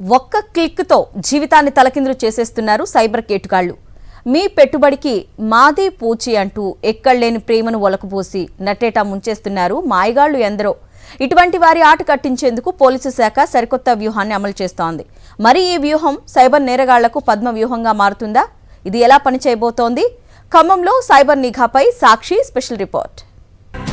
ఒక్క క్లిక్తో జీవితాన్ని తలకిందులు చేసేస్తున్నారు సైబర్ కేటుగాళ్లు. మీ పెట్టుబడికి మాదే పూచి అంటూ ఎక్కడలేని ప్రేమను ఒలకబోసి నట్టేటా ముంచేస్తున్నారు మాయగాళ్లు ఎందరో. ఇటువంటి వారి ఆట కట్టించేందుకు పోలీసు శాఖ సరికొత్త వ్యూహాన్ని అమలు చేస్తోంది. మరి ఈ వ్యూహం సైబర్ నేరగాళ్లకు పద్మ వ్యూహంగా మారుతుందా? ఇది ఎలా పనిచేయబోతోంది? ఖమ్మంలో సైబర్ నిఘాపై సాక్షి స్పెషల్ రిపోర్ట్.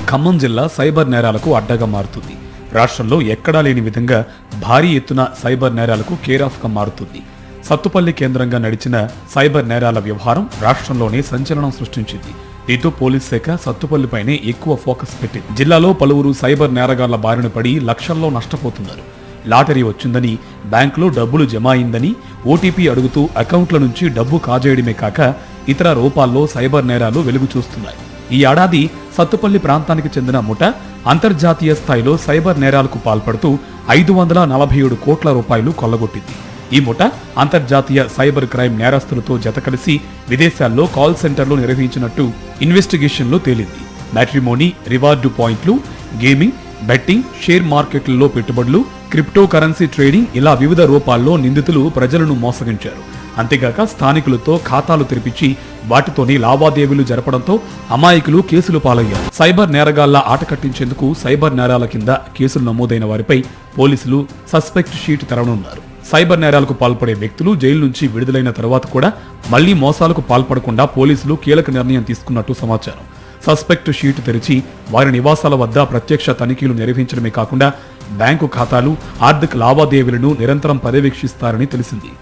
ఖమ్మం జిల్లా సైబర్ నేరాలకు అడ్డగా మారుతుంది. రాష్ట్రంలో ఎక్కడా లేని విధంగా భారీ ఎత్తున సైబర్ నేరాలకు కేరాఫ్గా మారుతుంది. సత్తుపల్లి కేంద్రంగా నడిచిన సైబర్ నేరాల వ్యవహారం రాష్ట్రంలోనే సంచలనం సృష్టించింది. దీంతో పోలీస్ శాఖ సత్తుపల్లిపైనే ఎక్కువ ఫోకస్ పెట్టింది. జిల్లాలో పలువురు సైబర్ నేరగాళ్ల బారిన పడి లక్షల్లో నష్టపోతున్నారు. లాటరీ వచ్చిందని, బ్యాంకులో డబ్బులు జమ అయిందని ఓటీపీ అడుగుతూ అకౌంట్ల నుంచి డబ్బు కాజేయడమే కాక ఇతర రూపాల్లో సైబర్ నేరాలు వెలుగు చూస్తున్నాయి. ఈ ఏడాది సత్తుపల్లి ప్రాంతానికి చెందిన ముఠ అంతర్జాతీయ స్థాయిలో సైబర్ నేరాలకు పాల్పడుతూ 547 కోట్ల రూపాయలు కొల్లగొట్టింది. ఈ ముఠ అంతర్జాతీయ సైబర్ క్రైమ్ నేరస్తులతో జత కలిసి విదేశాల్లో కాల్ సెంటర్లు నిర్వహించినట్టు ఇన్వెస్టిగేషన్లో తేలింది. మ్యాట్రిమోనీ, రివార్డు పాయింట్లు, గేమింగ్, బెట్టింగ్, షేర్ మార్కెట్లలో పెట్టుబడులు, క్రిప్టో కరెన్సీ ట్రేడింగ్ ఇలా వివిధ రూపాల్లో నిందితులు ప్రజలను మోసగించారు. అంతేగాక స్థానికులతో ఖాతాలు తెరిపించి వాటితోనే లావాదేవీలు జరపడంతో అమాయకులు కేసులు పాలయ్యారు. సైబర్ నేరగాళ్ల ఆట కట్టించేందుకు సైబర్ నేరాల కింద కేసులు నమోదైన వారిపై పోలీసులు సస్పెక్ట్ షీట్ తెరవనున్నారు. సైబర్ నేరాలకు పాల్పడే వ్యక్తులు జైలు నుంచి విడుదలైన తర్వాత కూడా మళ్లీ మోసాలకు పాల్పడకుండా పోలీసులు కీలక నిర్ణయం తీసుకున్నట్టు సమాచారం. సస్పెక్ట్ షీట్ తెరిచి వారి నివాసాల వద్ద ప్రత్యక్ష తనిఖీలు నిర్వహించడమే కాకుండా బ్యాంకు ఖాతాలు, ఆర్థిక లావాదేవీలను నిరంతరం పర్యవేక్షిస్తారని తెలిసింది.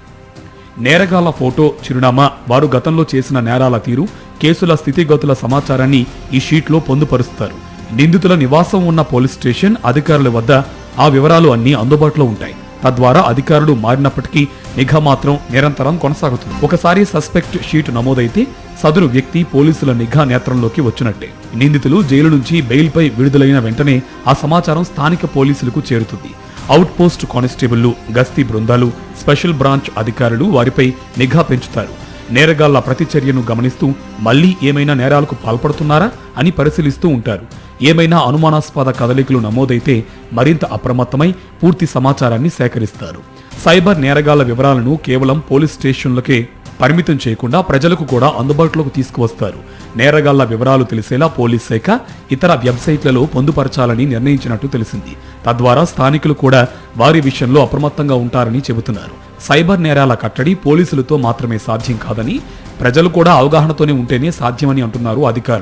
నేరగాళ్ల ఫోటో, చిరునామా, వారు గతంలో చేసిన నేరాల తీరు, కేసుల స్థితిగతుల సమాచారాన్ని ఈ షీట్లో పొందుపరుస్తారు. నిందితుల నివాసం ఉన్న పోలీస్ స్టేషన్ అధికారుల వద్ద ఆ వివరాలు అన్నీ అందుబాటులో ఉంటాయి. తద్వారా అధికారులు మారినప్పటికీ నిఘా మాత్రం నిరంతరం కొనసాగుతుంది. ఒకసారి సస్పెక్ట్ షీట్ నమోదైతే సదరు వ్యక్తి పోలీసుల నిఘా నేత్రంలోకి వచ్చినట్టే. నిందితులు జైలు నుంచి బెయిల్పై విడుదలైన వెంటనే ఆ సమాచారం స్థానిక పోలీసులకు చేరుతుంది. అవుట్ పోస్ట్ కానిస్టేబుళ్లు, గస్తీ బృందాలు, స్పెషల్ బ్రాంచ్ అధికారులు వారిపై నిఘా పెంచుతారు. నేరగాళ్ల ప్రతిచర్యను గమనిస్తూ మళ్లీ ఏమైనా నేరాలకు పాల్పడుతున్నారా అని పరిశీలిస్తూ ఉంటారు. ఏమైనా అనుమానాస్పద కదలికలు నమోదైతే మరింత అప్రమత్తమై పూర్తి సమాచారాన్ని సేకరిస్తారు. సైబర్ నేరగాళ్ల వివరాలను కేవలం పోలీస్ స్టేషన్లకే పరిమితం చేయకుండా ప్రజలకు కూడా అందుబాటులోకి తీసుకువస్తారు. నేరగాళ్ల వివరాలు తెలిసేలా పోలీస్ శాఖ ఇతర వెబ్సైట్లలో పొందుపరచాలని నిర్ణయించినట్టు తెలిసింది. తద్వారా స్థానికులు కూడా వారి విషయంలో అప్రమత్తంగా ఉంటారని చెబుతున్నారు. సైబర్ నేరాల కట్టడి పోలీసులతో మాత్రమే సాధ్యం కాదని, ప్రజలు కూడా అవగాహనతోనే ఉంటేనే సాధ్యమని అంటున్నారు అధికారులు.